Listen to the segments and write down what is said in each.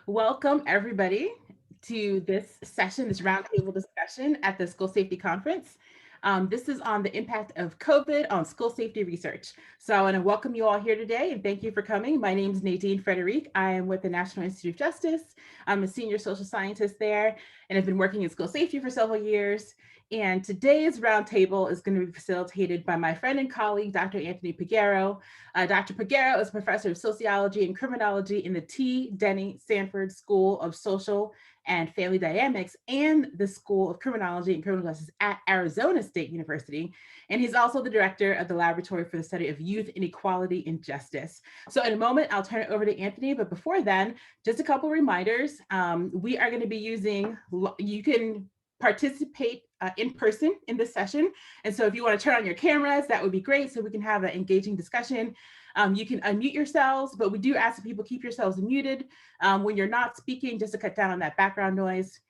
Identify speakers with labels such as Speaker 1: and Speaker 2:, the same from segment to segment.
Speaker 1: Welcome, everybody, to this session, this roundtable discussion at the School Safety Conference. This is on the impact of COVID on school safety research. So I want to welcome you all here today and thank you for coming. My name is Nadine Frederique. I am with the National Institute of Justice. I'm a senior social scientist there and have been working in school safety for several years. And today's roundtable is going to be facilitated by my friend and colleague, Dr. Anthony Peguero. Dr. Peguero is professor of sociology and criminology in the T. Denny Sanford School of Social and Family Dynamics and the School of Criminology and Criminal Justice at Arizona State University. And he's also the director of the Laboratory for the Study of Youth Inequality and Justice. So in a moment, I'll turn it over to Anthony. But before then, just a couple reminders. We are going to be using, you can participate in person in this session. And so if you want to turn on your cameras, that would be great so we can have an engaging discussion. You can unmute yourselves, but we do ask that people keep yourselves muted when you're not speaking, just to cut down on that background noise.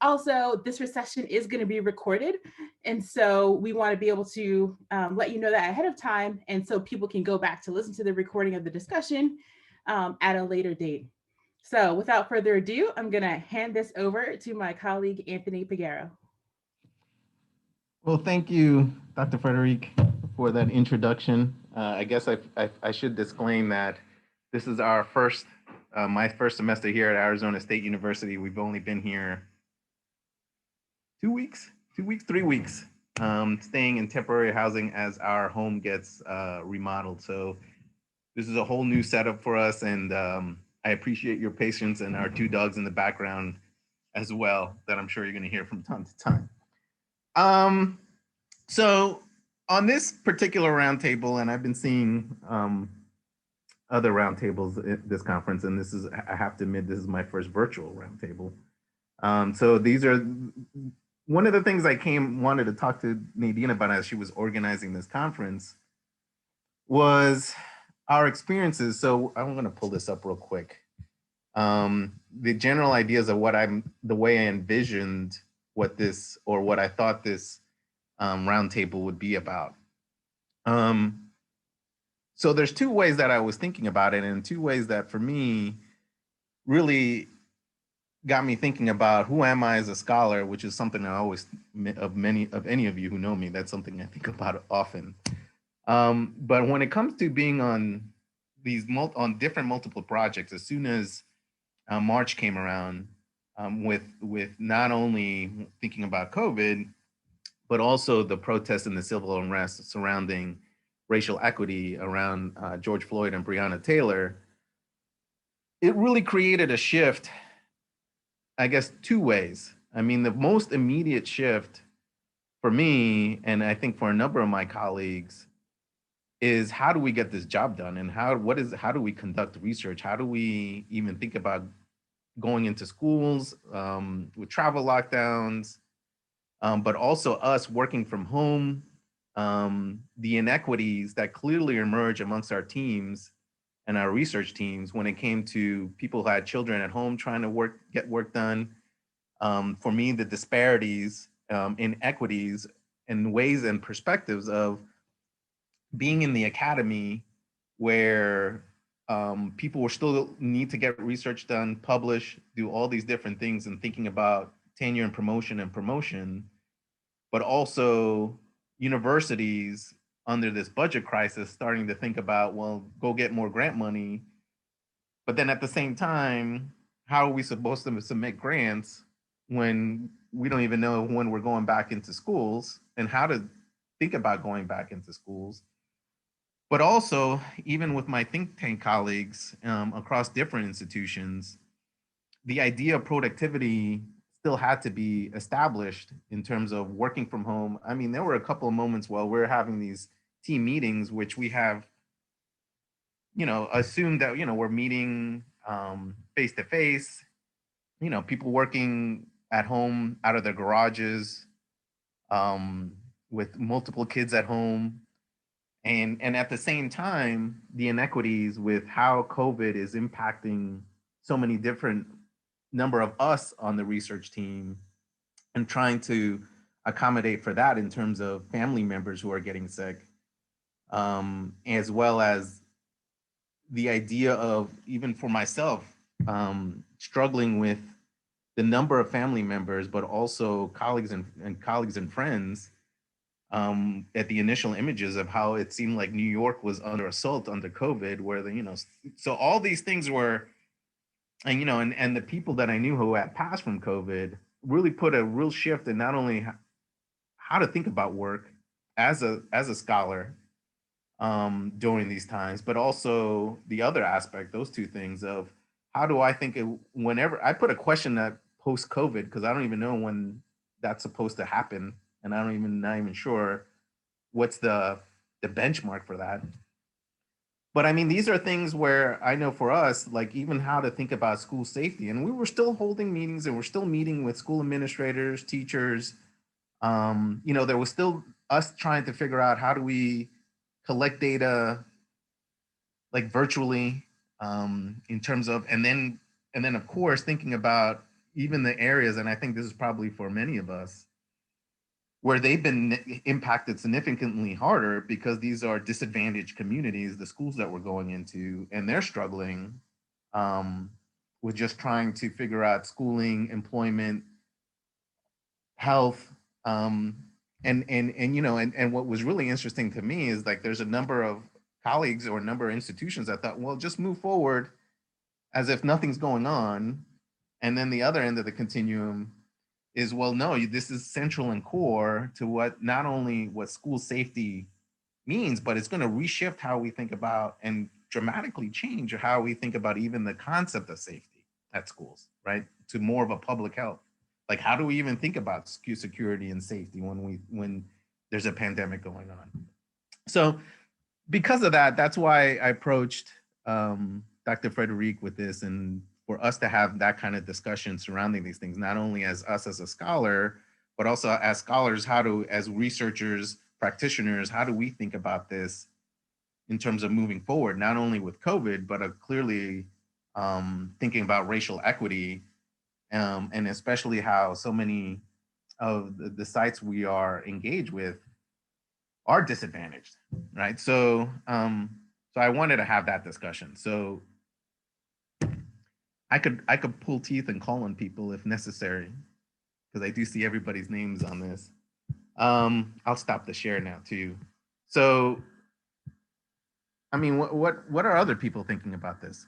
Speaker 1: Also, this session is going to be recorded. And so we want to be able to let you know that ahead of time. And so people can go back to listen to the recording of the discussion at a later date. So without further ado, I'm going to hand this over to my colleague, Anthony Peguero.
Speaker 2: Well, thank you, Dr. Frederique, for that introduction. I guess I should disclaim that this is our my first semester here at Arizona State University. We've only been here 3 weeks, staying in temporary housing as our home gets remodeled. So this is a whole new setup for us, and I appreciate your patience and our 2 dogs in the background as well that I'm sure you're going to hear from time to time. So on this particular roundtable, and I've been seeing other roundtables at this conference, and this is, I have to admit, this is my first virtual roundtable. So these are one of the things I wanted to talk to Nadine about as she was organizing this conference was our experiences. So I'm going to pull this up real quick. The general ideas of the way I envisioned what I thought this roundtable would be about. So there's 2 ways that I was thinking about it, and 2 ways that for me really got me thinking about who am I as a scholar, which is something I always, of any of you who know me, that's something I think about often. But when it comes to being on these different multiple projects, as soon as March came around, with not only thinking about COVID, but also the protests and the civil unrest surrounding racial equity around George Floyd and Breonna Taylor, it really created a shift, I guess, 2 ways. I mean, the most immediate shift for me, and I think for a number of my colleagues, is how do we get this job done? And how do we conduct research? How do we even think about going into schools with travel lockdowns, but also us working from home, the inequities that clearly emerge amongst our teams and our research teams when it came to people who had children at home trying to get work done. For me, the disparities, inequities, and ways and perspectives of being in the academy where people will still need to get research done, publish, do all these different things, and thinking about tenure and promotion, but also universities under this budget crisis starting to think about, well, go get more grant money. But then at the same time, how are we supposed to submit grants when we don't even know when we're going back into schools and how to think about going back into schools? But also, even with my think tank colleagues across different institutions, the idea of productivity still had to be established in terms of working from home. I mean, there were a couple of moments while we're having these team meetings, which we have, assumed that, we're meeting face to face, people working at home out of their garages with multiple kids at home. And at the same time, the inequities with how COVID is impacting so many different number of us on the research team and trying to accommodate for that in terms of family members who are getting sick, as well as the idea of, even for myself, struggling with the number of family members, but also colleagues and friends, at the initial images of how it seemed like New York was under assault under COVID, where so all these things were, and the people that I knew who had passed from COVID really put a real shift in not only how to think about work as a scholar, during these times, but also the other aspect, those two things of how do I think whenever I put a question that post COVID, because I don't even know when that's supposed to happen, and not even sure what's the benchmark for that. But I mean, these are things where I know for us, like even how to think about school safety, and we were still holding meetings and we're still meeting with school administrators, teachers. There was still us trying to figure out how do we collect data like virtually, in terms of, and then of course thinking about even the areas, and I think this is probably for many of us, where they've been impacted significantly harder because these are disadvantaged communities, the schools that we're going into, and they're struggling, with just trying to figure out schooling, employment, health, and what was really interesting to me is like there's a number of colleagues or a number of institutions that thought, well, just move forward as if nothing's going on, and then the other end of the continuum is, well, no, this is central and core to what not only what school safety means, but it's going to reshift how we think about and dramatically change how we think about even the concept of safety at schools, right? To more of a public health. Like, how do we even think about security and safety when there's a pandemic going on? So because of that, that's why I approached Dr. Frederique with this, and for us to have that kind of discussion surrounding these things, not only as us as a scholar, but also as scholars, as researchers, practitioners, how do we think about this in terms of moving forward, not only with COVID, but clearly thinking about racial equity, and especially how so many of the sites we are engaged with are disadvantaged, right? So I wanted to have that discussion. So I could pull teeth and call on people if necessary, because I do see everybody's names on this. I'll stop the share now too. So, I mean, what are other people thinking about this?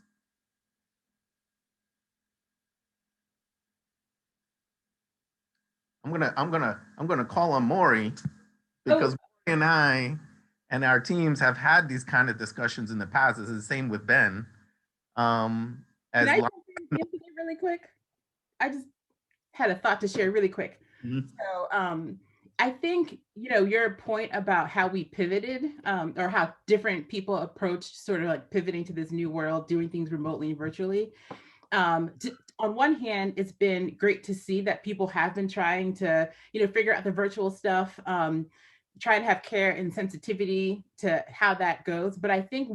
Speaker 2: I'm gonna call on Maury, because Maury and I and our teams have had these kind of discussions in the past. It's the same with Ben.
Speaker 1: Can I jump in really quick? I just had a thought to share really quick. Mm-hmm. So I think, your point about how we pivoted, or how different people approached sort of like pivoting to this new world, doing things remotely and virtually. On one hand, it's been great to see that people have been trying to, figure out the virtual stuff, try to have care and sensitivity to how that goes. But I think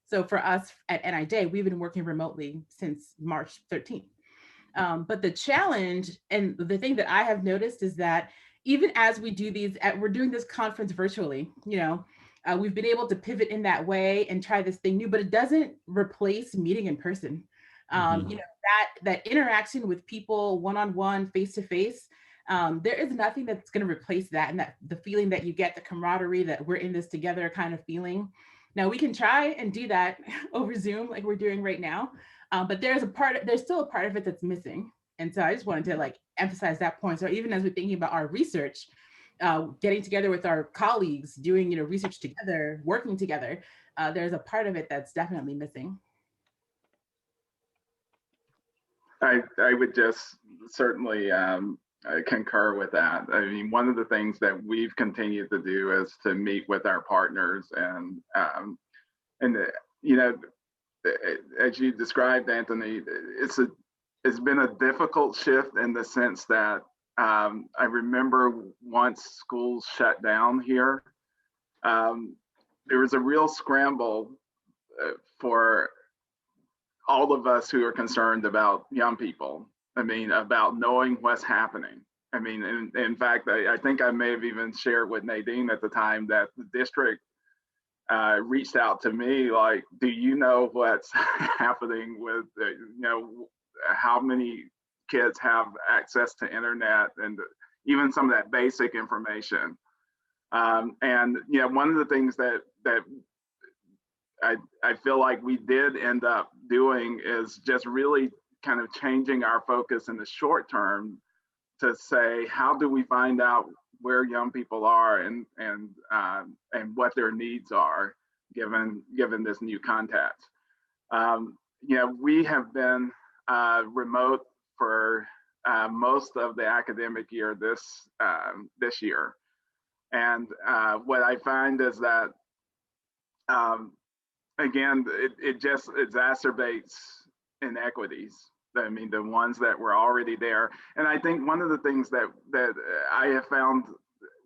Speaker 1: so for us at NIJ, we've been working remotely since March 13th. But the challenge and the thing that I have noticed is that even as we do we're doing this conference virtually, we've been able to pivot in that way and try this thing new, but it doesn't replace meeting in person. That interaction with people one-on-one, face-to-face, there is nothing that's going to replace that, and that the feeling that you get, the camaraderie that we're in this together kind of feeling. Now we can try and do that over Zoom like we're doing right now, but there's still a part of it that's missing. And so I just wanted to emphasize that point. So even as we're thinking about our research, getting together with our colleagues, doing research together, working together, there's a part of it that's definitely missing.
Speaker 3: I would just certainly concur with that. I mean, one of the things that we've continued to do is to meet with our partners, and as you described, Anthony, it's been a difficult shift in the sense that I remember once schools shut down here, there was a real scramble for all of us who are concerned about young people. I mean, about knowing what's happening. I mean, in fact, I think I may have even shared with Nadine at the time that the district reached out to me like, do you know what's happening with, how many kids have access to internet and even some of that basic information. And you know, one of the things that I feel like we did end up doing is just really kind of changing our focus in the short term to say, how do we find out where young people are and what their needs are given this new context. You know, we have been remote for most of the academic year this year, and what I find is that again, it just exacerbates inequities. I mean, the ones that were already there. And I think one of the things that I have found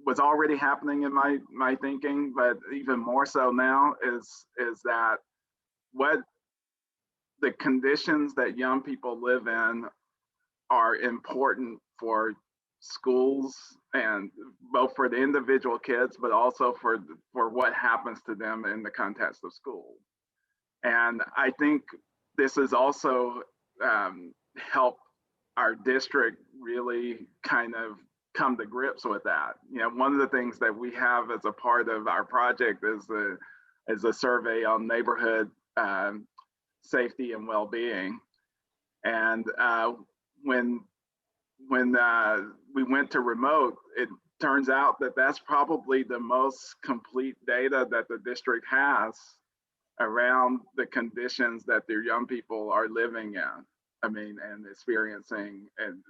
Speaker 3: was already happening in my thinking, but even more so now is that what the conditions that young people live in are important for schools, and both for the individual kids, but also for what happens to them in the context of school. And I think this has also helped our district really kind of come to grips with that. You know, one of the things that we have as a part of our project is a survey on neighborhood safety and well-being. And when we went to remote, it turns out that that's probably the most complete data that the district has around the conditions that their young people are living in. I mean, and experiencing and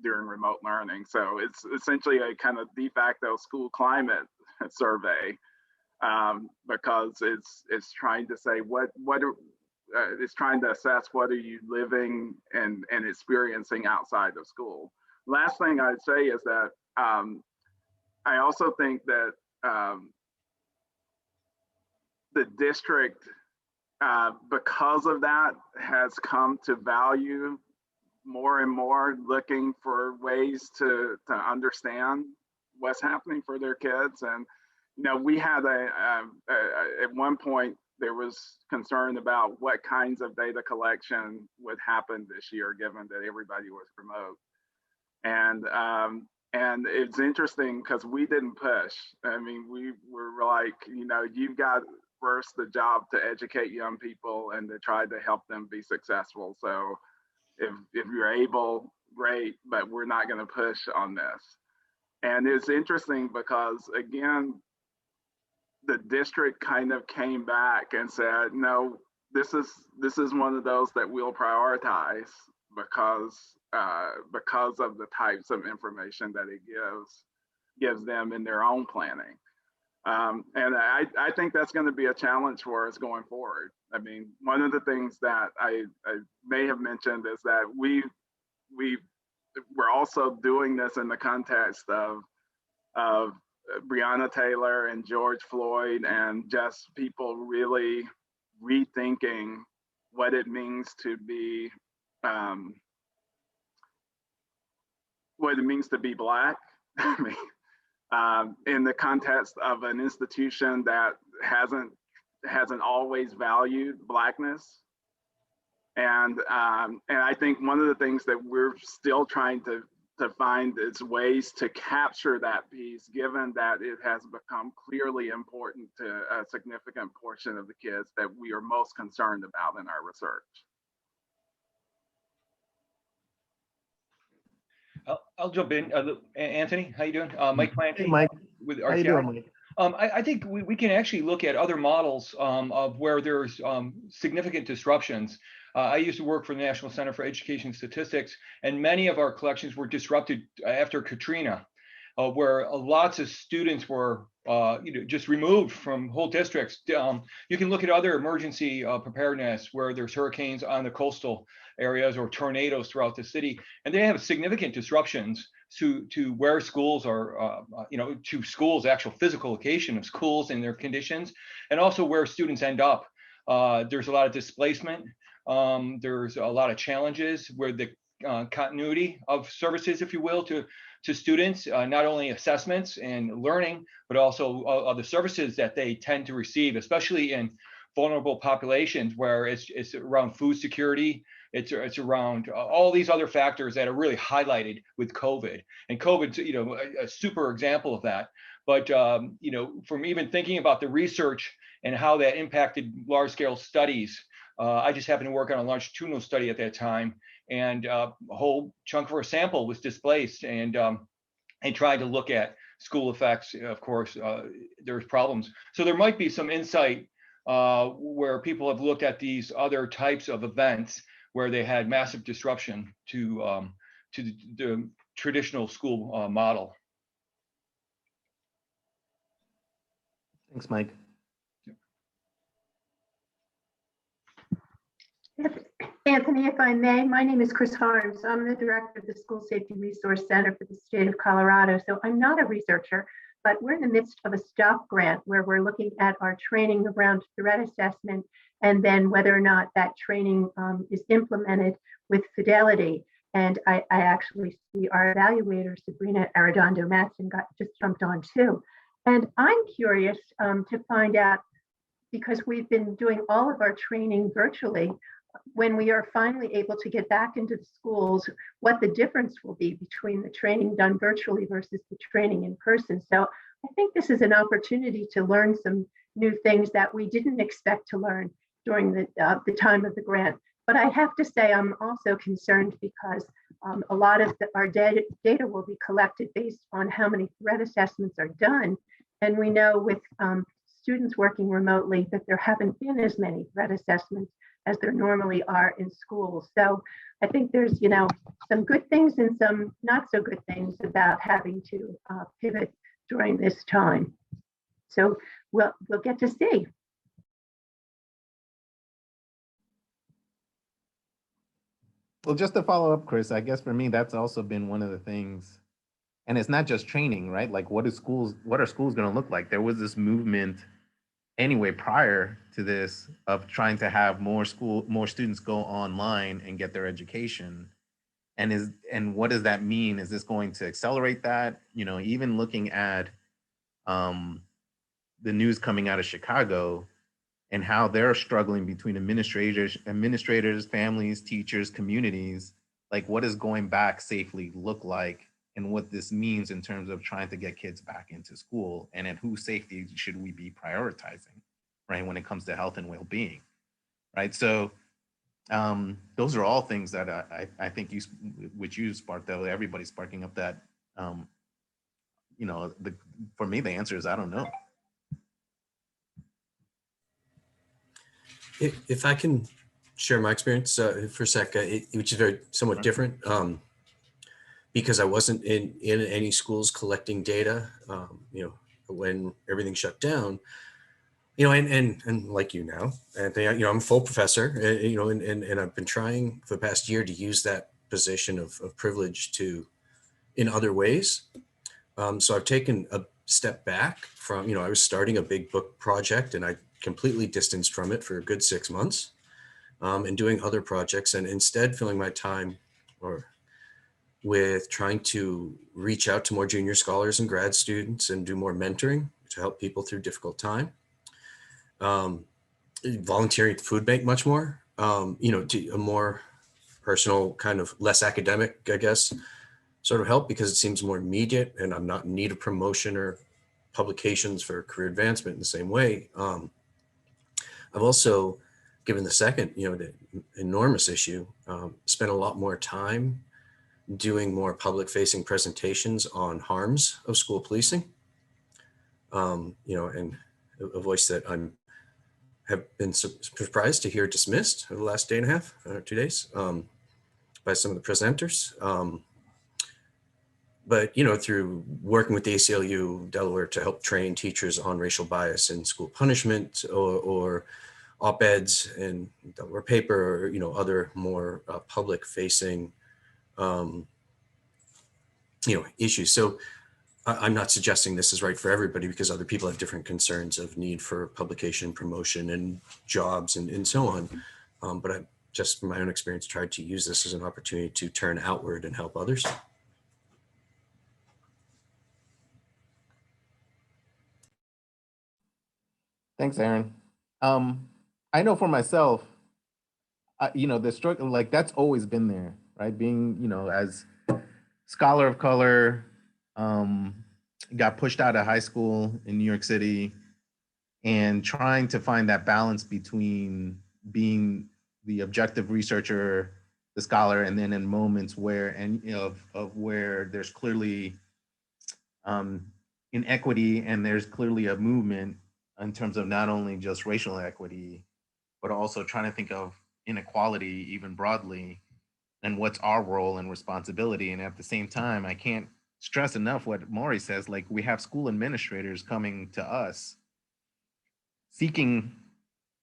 Speaker 3: during remote learning. So it's essentially a kind of de facto school climate survey, because it's trying to say it's trying to assess what are you living and experiencing outside of school. Last thing I'd say is that I also think that the district, because of that, has come to value more and more looking for ways to understand what's happening for their kids. And you know, we had at one point there was concern about what kinds of data collection would happen this year, given that everybody was remote. And it's interesting because we didn't push. I mean, we were like, you know, you've got first the job to educate young people and to try to help them be successful. So if you're able, great, but we're not going to push on this. And it's interesting because, again, the district kind of came back and said, no, this is one of those that we'll prioritize because of the types of information that it gives them in their own planning. And I think that's going to be a challenge for us going forward. I mean, one of the things that I may have mentioned is that we're also doing this in the context of Breonna Taylor and George Floyd, and just people really rethinking what it means to be Black. I mean, in the context of an institution that hasn't always valued Blackness. And I think one of the things that we're still trying to find is ways to capture that piece, given that it has become clearly important to a significant portion of the kids that we are most concerned about in our research.
Speaker 4: I'll jump in. Anthony, how you doing? Mike Clancy.
Speaker 5: Hey, Mike.
Speaker 4: With
Speaker 5: how you doing, Mike?
Speaker 4: I think we can actually look at other models of where there's significant disruptions. I used to work for the National Center for Education Statistics, and many of our collections were disrupted after Katrina, where lots of students were just removed from whole districts. You can look at other emergency preparedness where there's hurricanes on the coastal areas or tornadoes throughout the city, and they have significant disruptions to where schools are, to schools, actual physical location of schools and their conditions, and also where students end up. There's a lot of displacement. There's a lot of challenges where the continuity of services, if you will, to students, not only assessments and learning, but also the services that they tend to receive, especially in vulnerable populations where it's around food security, it's around all these other factors that are really highlighted with COVID. And COVID's, you know, a super example of that. But you know, from even thinking about the research and how that impacted large-scale studies, I just happened to work on a longitudinal study at that time, and a whole chunk of our sample was displaced, and tried to look at school effects. Of course, there's problems. So there might be some insight where people have looked at these other types of events where they had massive disruption to the traditional school model.
Speaker 2: Thanks, Mike.
Speaker 5: Anthony, if I may, my name is Chris Harms. I'm the director of the School Safety Resource Center for the state of Colorado. So I'm not a researcher, but we're in the midst of a STOP grant where we're looking at our training around threat assessment and then whether or not that training is implemented with fidelity. And I actually see our evaluator, Sabrina Arredondo-Matson, just jumped on too. And I'm curious to find out, because we've been doing all of our training virtually, when we are finally able to get back into the schools, what the difference will be between the training done virtually versus the training in person. So I think this is an opportunity to learn some new things that we didn't expect to learn during the time of the grant. But I have to say, I'm also concerned because a lot of our data will be collected based on how many threat assessments are done. And we know with students working remotely that there haven't been as many threat assessments as there normally are in schools. So I think there's, you know, some good things and some not so good things about having to pivot during this time. So we'll get to see.
Speaker 2: Well, just to follow up, Chris, I guess for me, that's also been one of the things, and it's not just training, right? Like what are schools going to look like? There was this movement anyway prior to this of trying to have more students go online and get their education. And what does that mean? Is this going to accelerate that? You know, even looking at the news coming out of Chicago and how they're struggling between administrators, families, teachers, communities, like what does going back safely look like, and what this means in terms of trying to get kids back into school, and at whose safety should we be prioritizing, right, when it comes to health and well-being, right? So those are all things that I think you sparked, though everybody's sparking up that, you know, for me, the answer is I don't know.
Speaker 6: If I can share my experience for a sec, which is very somewhat different, because I wasn't in any schools collecting data, you know, when everything shut down, you know, and like you now, Anthony, you know, I'm a full professor, you know, and I've been trying for the past year to use that position of privilege in other ways. So I've taken a step back from, you know, I was starting a big book project and I completely distanced from it for a good 6 months, and doing other projects, and instead filling my time with trying to reach out to more junior scholars and grad students and do more mentoring to help people through difficult time. Volunteering at the food bank much more, you know, to a more personal kind of less academic, I guess, sort of help, because it seems more immediate and I'm not in need of promotion or publications for career advancement in the same way. I've also, given the second, you know, the enormous issue, spent a lot more time doing more public facing presentations on harms of school policing, you know, and a voice that have been surprised to hear dismissed over the last day and a half, 2 days, by some of the presenters. But, you know, through working with the ACLU Delaware to help train teachers on racial bias in school punishment, or op-eds in Delaware paper, or, you know, other more public facing, you know, issues. So I'm not suggesting this is right for everybody, because other people have different concerns of need for publication, promotion, and jobs, and so on. But I just, from my own experience, tried to use this as an opportunity to turn outward and help others.
Speaker 2: Thanks, Aaron. I know for myself, the struggle, like that's always been there, right? Being, as scholar of color, um, got pushed out of high school in New York City, and trying to find that balance between being the objective researcher, the scholar, and then in moments where, and of where there's clearly um, inequity, and there's clearly a movement in terms of not only just racial equity, but also trying to think of inequality even broadly, and what's our role and responsibility. And at the same time, I can't stress enough what Maury says, like we have school administrators coming to us seeking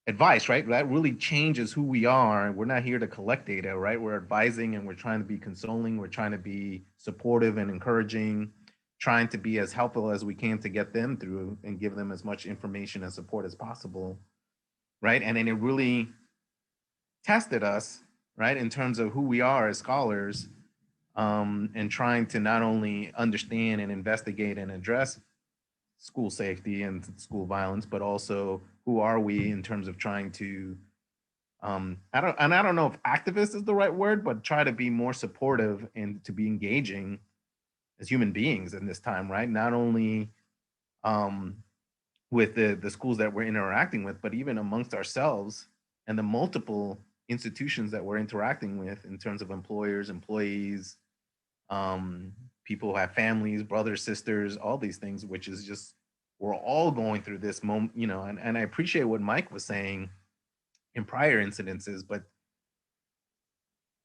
Speaker 2: advice, right? That really changes who we are. We're not here to collect data, right? We're advising, and we're trying to be consoling. We're trying to be supportive and encouraging, trying to be as helpful as we can to get them through and give them as much information and support as possible, right? And then it really tested us, right, in terms of who we are as scholars, and trying to not only understand and investigate and address school safety and school violence, but also who are we in terms of trying to, I don't know if activist is the right word, but try to be more supportive and to be engaging as human beings in this time, right? Not only with the schools that we're interacting with, but even amongst ourselves and the multiple institutions that we're interacting with in terms of employers, employees, people who have families, brothers, sisters, all these things, which is just, we're all going through this moment, and I appreciate what Mike was saying in prior incidences, but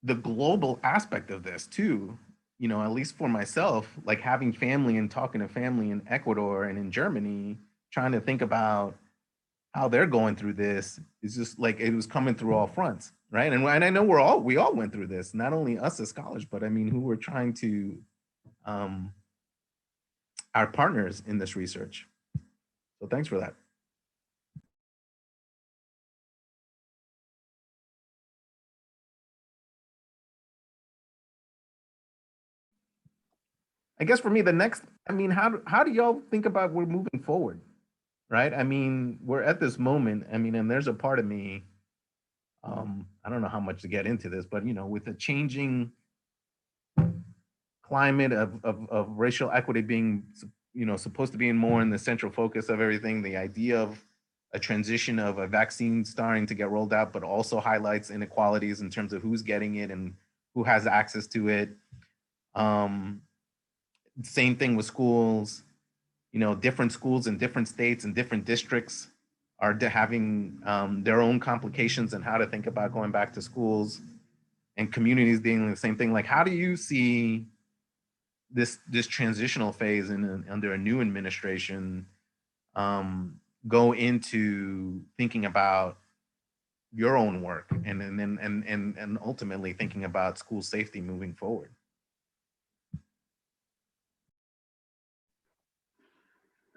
Speaker 2: the global aspect of this too, at least for myself, like having family and talking to family in Ecuador and in Germany, trying to think about how they're going through this, is just like it was coming through all fronts, right? And I know we all went through this, not only us as scholars, but I mean, who were trying to, our partners in this research. So thanks for that. I guess for me, the next, I mean, how do y'all think about we're moving forward, right? I mean, we're at this moment, I mean, and there's a part of me, I don't know how much to get into this, but with the changing climate of racial equity being, supposed to be more in the central focus of everything, the idea of a transition of a vaccine starting to get rolled out, but also highlights inequalities in terms of who's getting it and who has access to it. Same thing with schools, different schools in different states and different districts are having their own complications and how to think about going back to schools, and communities dealing with the same thing. Like, how do you see this transitional phase under a new administration go into thinking about your own work and ultimately thinking about school safety moving forward?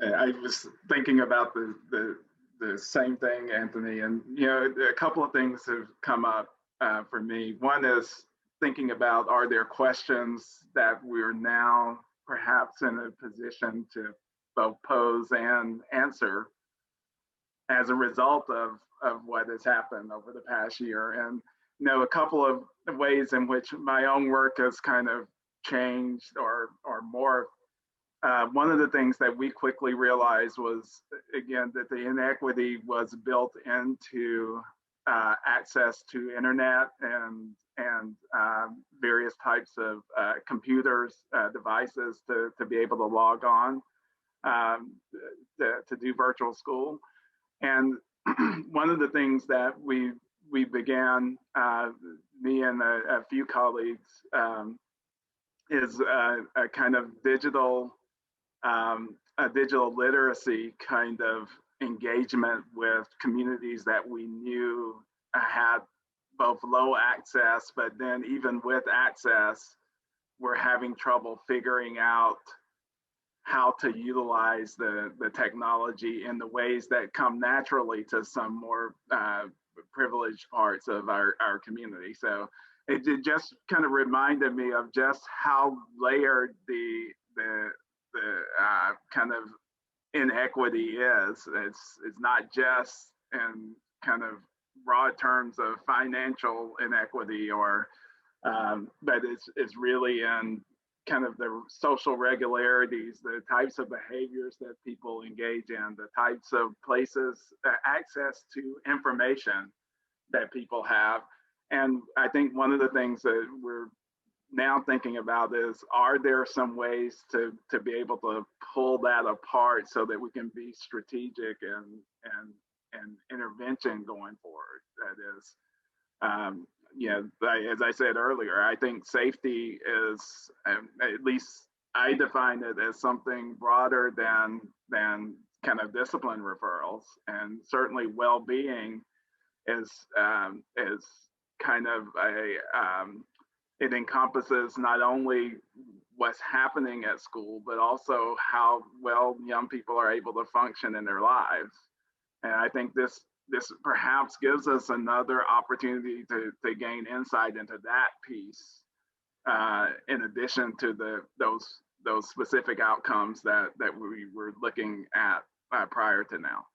Speaker 3: I was thinking about the same thing, Anthony, and a couple of things have come up for me. One is thinking about, are there questions that we're now perhaps in a position to both pose and answer as a result of what has happened over the past year? And a couple of ways in which my own work has kind of changed or more. One of the things that we quickly realized was, again, that the inequity was built into access to internet and various types of computers, devices to be able to log on to do virtual school. And one of the things that we began, me and a few colleagues, is a kind of a digital literacy kind of engagement with communities that we knew had both low access, but then even with access, we're having trouble figuring out how to utilize the technology in the ways that come naturally to some more privileged parts of our community. So it just kind of reminded me of just how layered the kind of inequity is. It's not just in kind of broad terms of financial inequity, or but it's really in kind of the social regularities, the types of behaviors that people engage in, the types of places, access to information that people have. And I think one of the things that we're now thinking about is, are there some ways to be able to pull that apart so that we can be strategic and intervention going forward? That is, as I said earlier, I think safety is, at least I define it as something broader than kind of discipline referrals, and certainly well-being is kind of it encompasses not only what's happening at school, but also how well young people are able to function in their lives. And I think this perhaps gives us another opportunity to gain insight into that piece, in addition to those specific outcomes that we were looking at prior to now.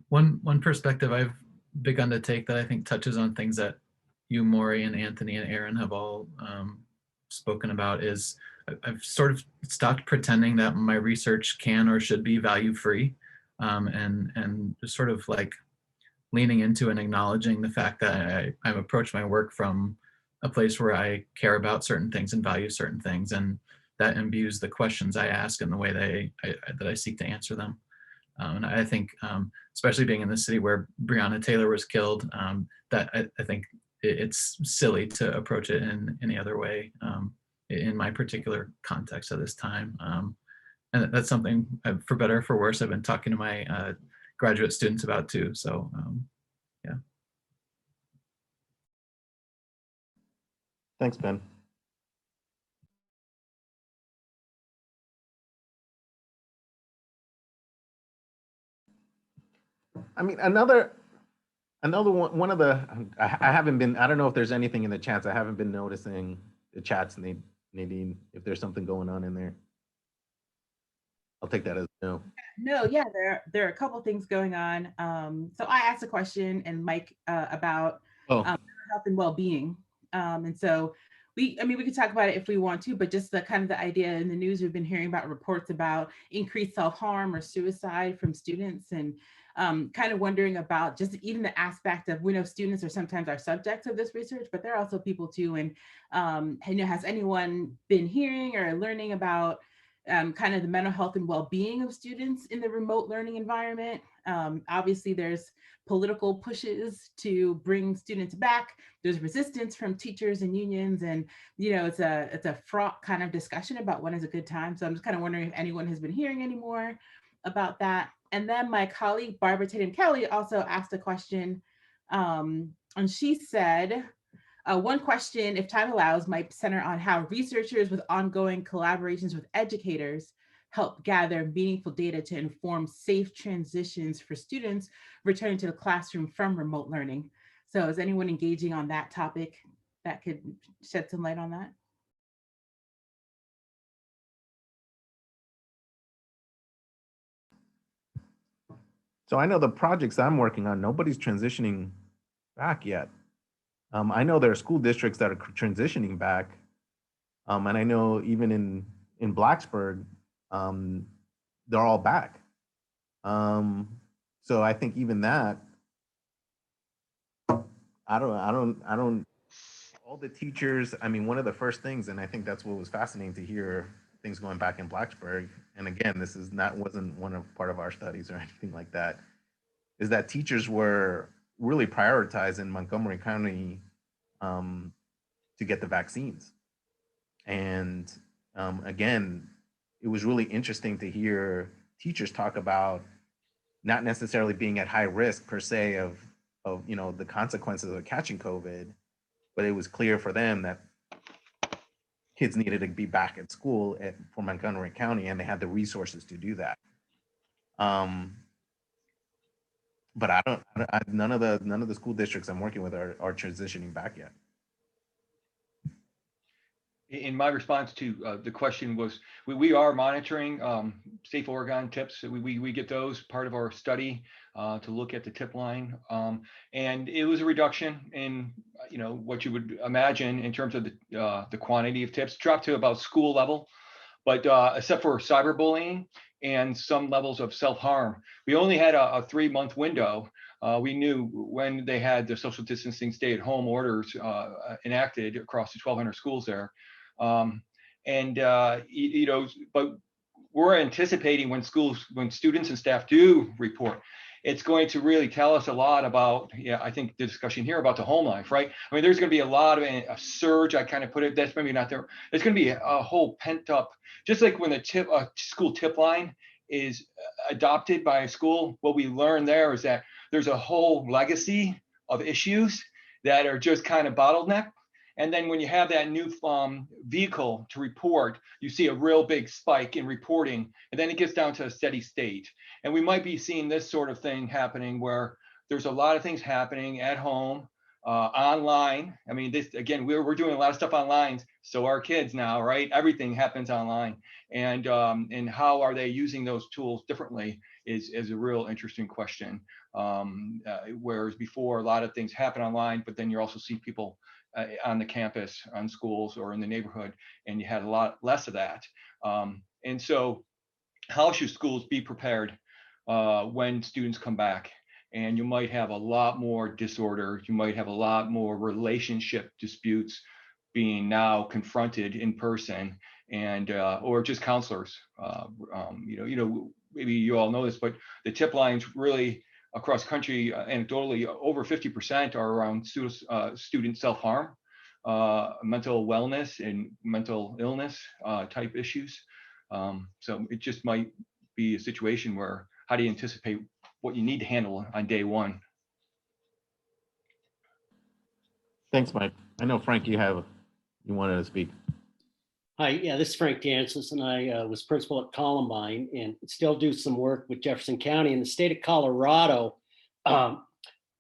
Speaker 7: One perspective I've begun to take that I think touches on things that you, Maury, and Anthony and Aaron have all spoken about is I've sort of stopped pretending that my research can or should be value free, and just sort of like leaning into and acknowledging the fact that I've approached my work from a place where I care about certain things and value certain things, and that imbues the questions I ask and the way that I seek to answer them. And I think, especially being in the city where Breonna Taylor was killed, that I think it's silly to approach it in any other way in my particular context at this time. And that's something, for better or for worse, I've been talking to my graduate students about too. So, yeah.
Speaker 2: Thanks, Ben. I mean, another one of the, I haven't been, I don't know if there's anything in the chats. I haven't been noticing the chats, Nadine, if there's something going on in there. I'll take that as no.
Speaker 1: No, yeah, there are a couple things going on. So I asked a question, and Mike, about health and well-being. And so we could talk about it if we want to, but just the kind of the idea in the news, we've been hearing about reports about increased self-harm or suicide from students, and kind of wondering about just even the aspect of, we know students are sometimes our subjects of this research, but they're also people too. And has anyone been hearing or learning about kind of the mental health and well-being of students in the remote learning environment? Obviously, there's political pushes to bring students back. There's resistance from teachers and unions, and it's a fraught kind of discussion about when is a good time. So I'm just kind of wondering if anyone has been hearing any more about that. And then my colleague Barbara Tatum-Kelly also asked a question, and she said, one question, if time allows, might center on how researchers with ongoing collaborations with educators help gather meaningful data to inform safe transitions for students returning to the classroom from remote learning. So is anyone engaging on that topic that could shed some light on that?
Speaker 2: So I know the projects I'm working on, nobody's transitioning back yet. I know there are school districts that are transitioning back. And I know even in Blacksburg, they're all back. So I think even that, I don't, all the teachers, I mean, one of the first things, and I think that's what was fascinating to hear things going back in Blacksburg. And again, this is wasn't part of our studies or anything like that, is that teachers were really prioritized in Montgomery County to get the vaccines. And again, it was really interesting to hear teachers talk about not necessarily being at high risk per se of the consequences of catching COVID, but it was clear for them that kids needed to be back at school for Montgomery County, and they had the resources to do that. But none of the school districts I'm working with are transitioning back yet.
Speaker 4: In my response to the question was, we are monitoring Safe Oregon tips. We get those part of our study to look at the tip line. And it was a reduction in, what you would imagine in terms of the quantity of tips, dropped to about school level. But except for cyberbullying and some levels of self-harm, we only had a 3-month window. We knew when they had the social distancing stay-at-home orders enacted across the 1,200 schools there. But we're anticipating when students and staff do report, it's going to really tell us a lot about, I think the discussion here about the home life, right? I mean, there's going to be a lot of a surge, I kind of put it, that's maybe not there. There's going to be a whole pent up, just like when the school tip line is adopted by a school, what we learn there is that there's a whole legacy of issues that are just kind of bottlenecked. And then when you have that new vehicle to report, you see a real big spike in reporting, and then it gets down to a steady state. And we might be seeing this sort of thing happening where there's a lot of things happening at home, online. I mean, this again, we're doing a lot of stuff online. So our kids now, right? Everything happens online, and how are they using those tools differently is a real interesting question. Whereas before, a lot of things happen online, but then you also see people on the campus, on schools, or in the neighborhood, and you had a lot less of that. And so, how should schools be prepared when students come back? And you might have a lot more disorder. You might have a lot more relationship disputes being now confronted in person, and or just counselors. Maybe you all know this, but the tip lines really across country, anecdotally, over 50% are around student self-harm, mental wellness, and mental illness type issues. So it just might be a situation where, how do you anticipate what you need to handle on day one?
Speaker 2: Thanks, Mike. I know, Frank, you wanted to speak.
Speaker 8: Hi, yeah, this is Frank Dansis, and I was principal at Columbine and still do some work with Jefferson County. In the state of Colorado, all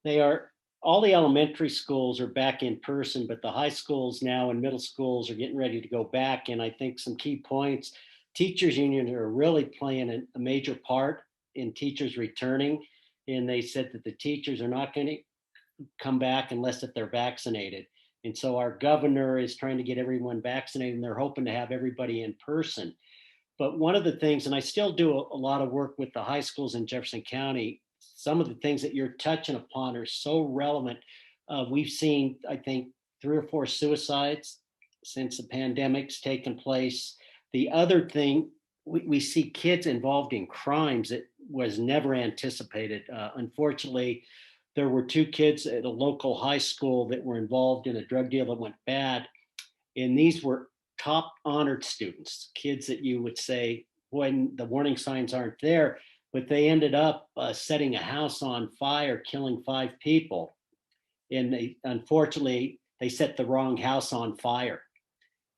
Speaker 8: the elementary schools are back in person, but the high schools now and middle schools are getting ready to go back. And I think some key points, teachers unions are really playing a major part in teachers returning. And they said that the teachers are not going to come back unless if they're vaccinated. And so our governor is trying to get everyone vaccinated, and they're hoping to have everybody in person. But one of the things, and I still do a lot of work with the high schools in Jefferson County, some of the things that you're touching upon are so relevant. We've seen, I think, 3 or 4 suicides since the pandemic's taken place. The other thing, we see kids involved in crimes that was never anticipated. Unfortunately, there were 2 kids at a local high school that were involved in a drug deal that went bad. And these were top honored students, kids that you would say when the warning signs aren't there, but they ended up setting a house on fire, killing 5 people. And unfortunately, they set the wrong house on fire.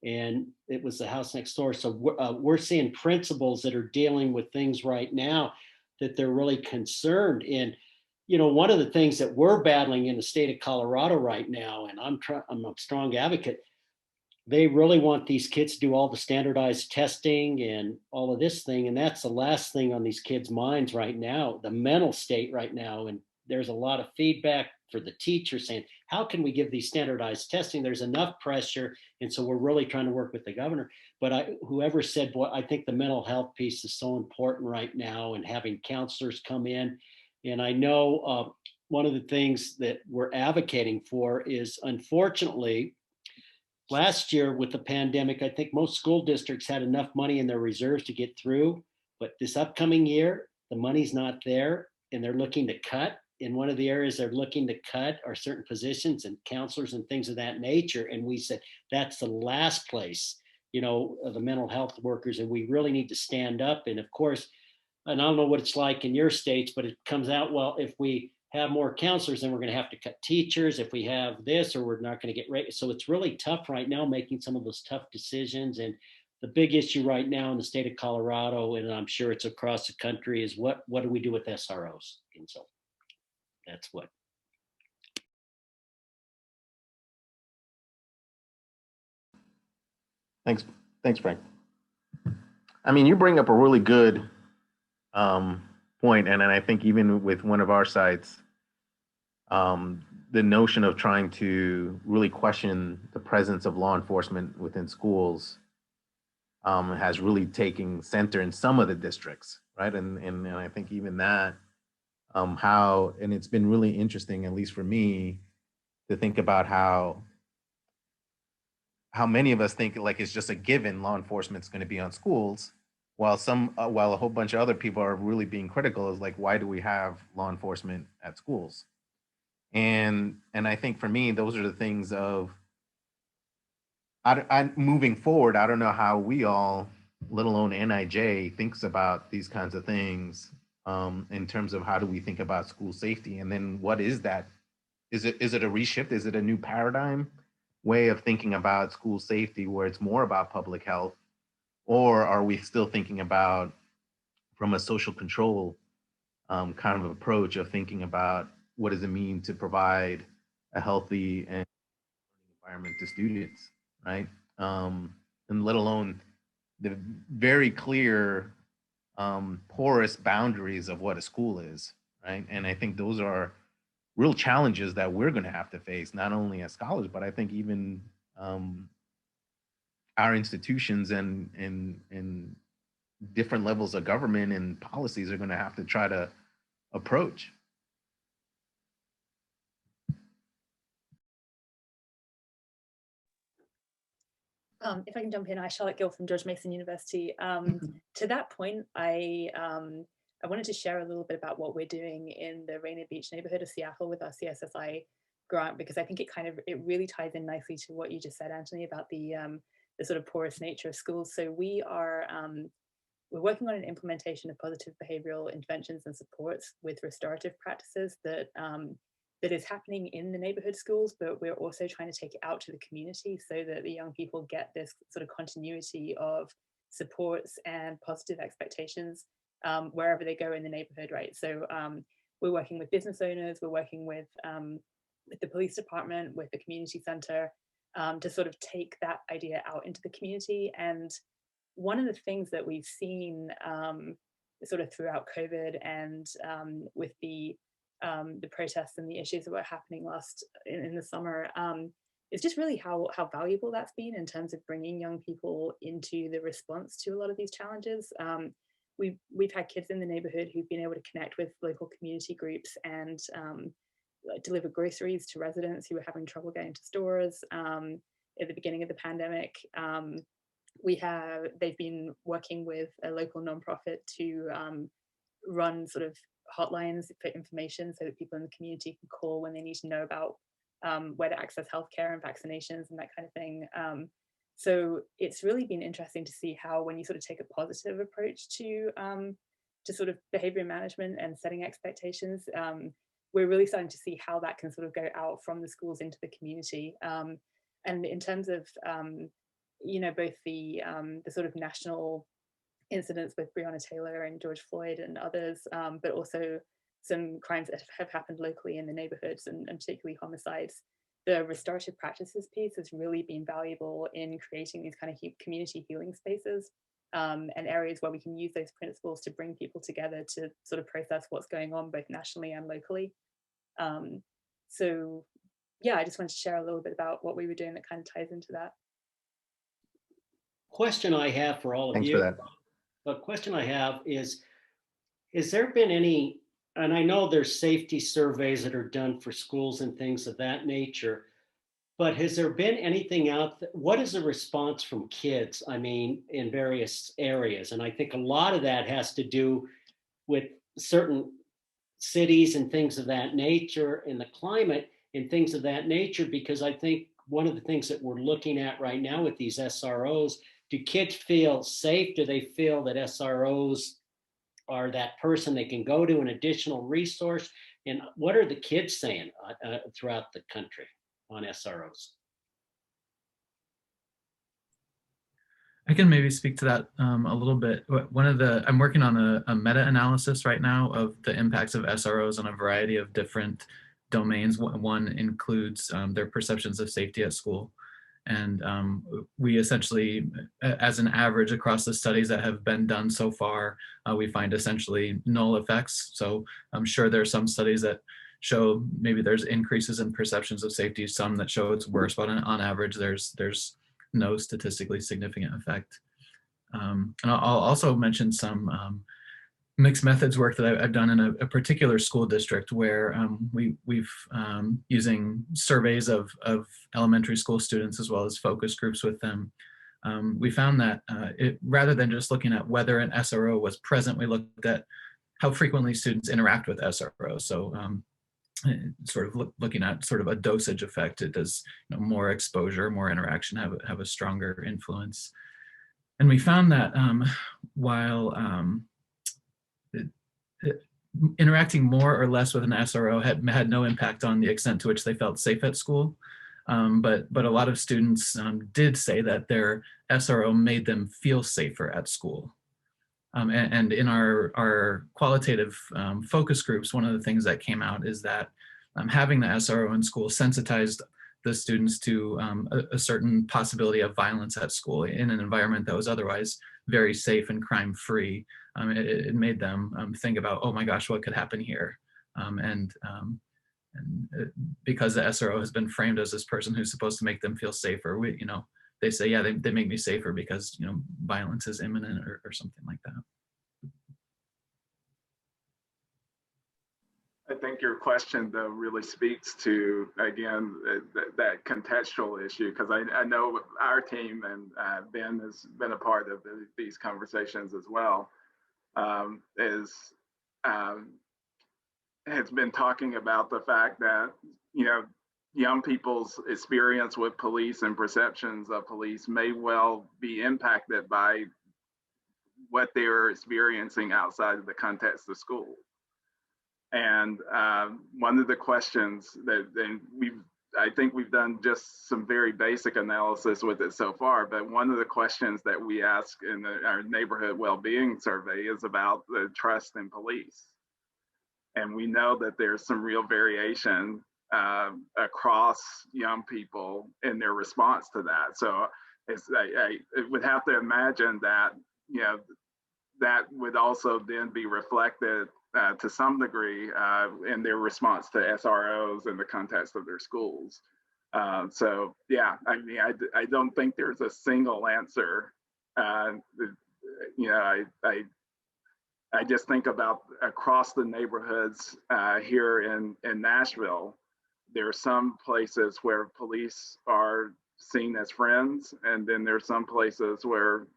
Speaker 8: And it was the house next door. So we're seeing principals that are dealing with things right now that they're really concerned in. One of the things that we're battling in the state of Colorado right now, and I'm a strong advocate, they really want these kids to do all the standardized testing and all of this thing. And that's the last thing on these kids' minds right now, the mental state right now. And there's a lot of feedback for the teachers saying, how can we give these standardized testing? There's enough pressure. And so we're really trying to work with the governor. But whoever said, boy, I think the mental health piece is so important right now, and having counselors come in. And I know one of the things that we're advocating for is, unfortunately, last year with the pandemic, I think most school districts had enough money in their reserves to get through. But this upcoming year, the money's not there, and they're looking to cut. And one of the areas they're looking to cut are certain positions and counselors and things of that nature. And we said, that's the last place, the mental health workers, and we really need to stand up. And of course, and I don't know what it's like in your states, but it comes out, well, if we have more counselors, then we're going to have to cut teachers if we have this, or we're not going to get right. So it's really tough right now making some of those tough decisions. And the big issue right now in the state of Colorado, and I'm sure it's across the country, is what do we do with SROs? And so that's what.
Speaker 2: Thanks, Frank. I mean, you bring up a really good point, and I think even with one of our sites, the notion of trying to really question the presence of law enforcement within schools has really taken center in some of the districts, right? And I think even that, and it's been really interesting, at least for me, to think about how many of us think like it's just a given law enforcement's going to be on schools, while while a whole bunch of other people are really being critical is like, why do we have law enforcement at schools? And I think for me, those are the things of, I moving forward, I don't know how we all, let alone NIJ, thinks about these kinds of things in terms of how do we think about school safety, and then what is that? Is it a reshift? Is it a new paradigm way of thinking about school safety where it's more about public health, or are we still thinking about from a social control kind of approach of thinking about what does it mean to provide a healthy and environment to students, right? And let alone the very clear porous boundaries of what a school is, right? And I think those are real challenges that we're going to have to face, not only as scholars, but I think even our institutions and different levels of government and policies are going to have to try to approach.
Speaker 9: If I can jump in, I'm Charlotte Gill from George Mason University. To that point, I wanted to share a little bit about what we're doing in the Rainier Beach neighborhood of Seattle with our CSSI grant, because I think it really ties in nicely to what you just said, Anthony, about the sort of porous nature of schools. So we're working on an implementation of positive behavioral interventions and supports with restorative practices that is happening in the neighborhood schools, but we're also trying to take it out to the community so that the young people get this sort of continuity of supports and positive expectations wherever they go in the neighborhood, right? So we're working with business owners, we're working with the police department, with the community center, to sort of take that idea out into the community. And one of the things that we've seen sort of throughout COVID and with the protests and the issues that were happening in the summer is just really how valuable that's been in terms of bringing young people into the response to a lot of these challenges. We've had kids in the neighborhood who've been able to connect with local community groups and deliver groceries to residents who were having trouble getting to stores at the beginning of the pandemic. They've been working with a local nonprofit to run sort of hotlines for information so that people in the community can call when they need to know about where to access healthcare and vaccinations and that kind of thing. So it's really been interesting to see how when you sort of take a positive approach to sort of behavior management and setting expectations, we're really starting to see how that can sort of go out from the schools into the community. And in terms of both the sort of national incidents with Breonna Taylor and George Floyd and others, but also some crimes that have happened locally in the neighborhoods and particularly homicides. The restorative practices piece has really been valuable in creating these kind of community healing spaces and areas where we can use those principles to bring people together to sort of process what's going on both nationally and locally. So yeah, I just wanted to share a little bit about what we were doing that kind of ties into that.
Speaker 8: Question I have for all of
Speaker 2: Thanks
Speaker 8: you.
Speaker 2: for that.
Speaker 8: The question I have is there been any, and I know there's safety surveys that are done for schools and things of that nature, but has there been anything out there? What is the response from kids? I mean, in various areas. And I think a lot of that has to do with certain cities and things of that nature and the climate and things of that nature, because I think one of the things that we're looking at right now with these SROs, do kids feel safe? Do they feel that SROs are that person they can go to, an additional resource? And what are the kids saying throughout the country on SROs?
Speaker 7: I can maybe speak to that a little bit. I'm working on a meta-analysis right now of the impacts of SROs on a variety of different domains. One includes their perceptions of safety at school. And we essentially, as an average across the studies that have been done so far, we find essentially null effects. So I'm sure there are some studies that show maybe there's increases in perceptions of safety, some that show it's worse, but on average, there's no statistically significant effect. And I'll also mention some mixed methods work that I've done in a particular school district where we've using surveys of elementary school students as well as focus groups with them. We found that rather than just looking at whether an SRO was present, we looked at how frequently students interact with SRO. So sort of looking at sort of a dosage effect. Does more exposure, more interaction have a stronger influence? And we found that while interacting more or less with an SRO had no impact on the extent to which they felt safe at school. But a lot of students did say that their SRO made them feel safer at school. And in our qualitative focus groups, one of the things that came out is that having the SRO in school sensitized the students to a certain possibility of violence at school in an environment that was otherwise very safe and crime-free. It made them think about, oh my gosh, what could happen here? And because the SRO has been framed as this person who's supposed to make them feel safer, they say, yeah, they make me safer because violence is imminent or something like that.
Speaker 3: I think your question, though, really speaks to, again, that contextual issue, because I know our team and Ben has been a part of these conversations as well, has been talking about the fact that, young people's experience with police and perceptions of police may well be impacted by what they're experiencing outside of the context of school. And one of the questions that I think we've done just some very basic analysis with it so far, but one of the questions that we ask in our neighborhood well-being survey is about the trust in police. And we know that there's some real variation across young people in their response to that. So I would have to imagine that, that would also then be reflected to some degree in their response to SROs in the context of their schools. So yeah, I don't think there's a single answer. I just think about across the neighborhoods here in Nashville, there are some places where police are seen as friends, and then there's some places where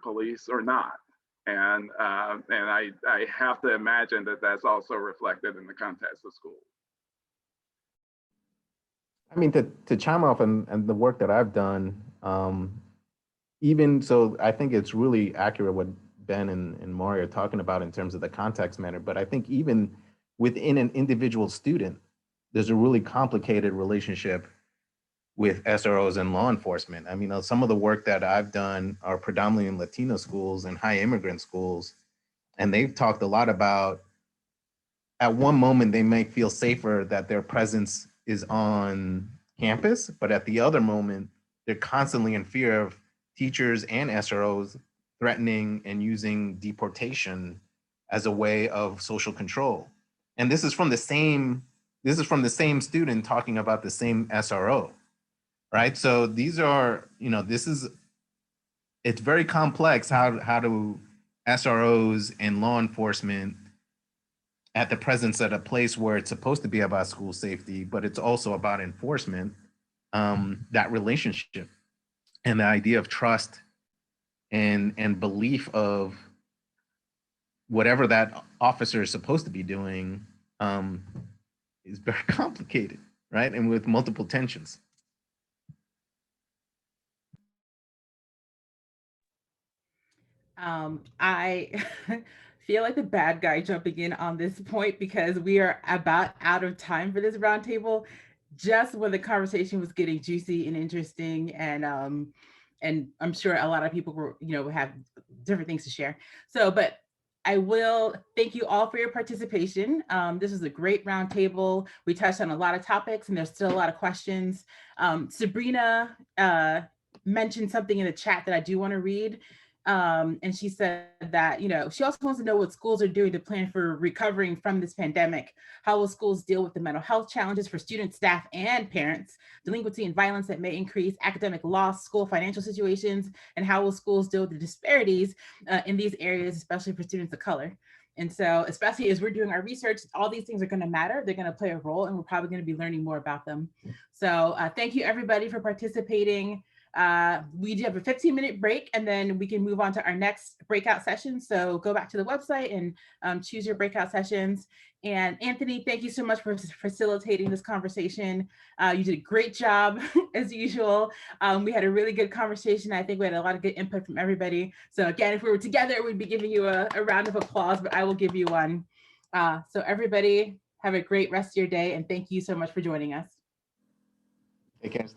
Speaker 3: police are not. And I have to imagine that that's also reflected in the context of school.
Speaker 2: I mean, to chime off and the work that I've done, even so, I think it's really accurate what Ben and Maury are talking about in terms of the context matter. But I think even within an individual student, there's a really complicated relationship with SROs and law enforcement. I mean, some of the work that I've done are predominantly in Latino schools and high immigrant schools. And they've talked a lot about, at one moment, they may feel safer that their presence is on campus, but at the other moment, they're constantly in fear of teachers and SROs threatening and using deportation as a way of social control. And this is from the same student talking about the same SRO. Right, so these are, it's very complex how do SROs and law enforcement at the presence at a place where it's supposed to be about school safety, but it's also about enforcement, that relationship and the idea of trust and belief of whatever that officer is supposed to be doing is very complicated, right, and with multiple tensions.
Speaker 1: I feel like the bad guy jumping in on this point because we are about out of time for this roundtable, just when the conversation was getting juicy and interesting, and I'm sure a lot of people were, have different things to share. So, but I will thank you all for your participation. This was a great roundtable. We touched on a lot of topics and there's still a lot of questions. Sabrina mentioned something in the chat that I do want to read. And she said that, she also wants to know what schools are doing to plan for recovering from this pandemic. How will schools deal with the mental health challenges for students, staff, and parents, delinquency and violence that may increase, academic loss, school financial situations, and how will schools deal with the disparities in these areas, especially for students of color? And so, especially as we're doing our research, all these things are going to matter. They're going to play a role, and we're probably going to be learning more about them. So thank you, everybody, for participating. We do have a 15-minute break, and then we can move on to our next breakout session. So go back to the website and choose your breakout sessions. And Anthony, thank you so much for facilitating this conversation. You did a great job as usual. We had a really good conversation. I think we had a lot of good input from everybody. So again, if we were together, we'd be giving you a round of applause, but I will give you one. So everybody have a great rest of your day, and thank you so much for joining us.
Speaker 2: Take care.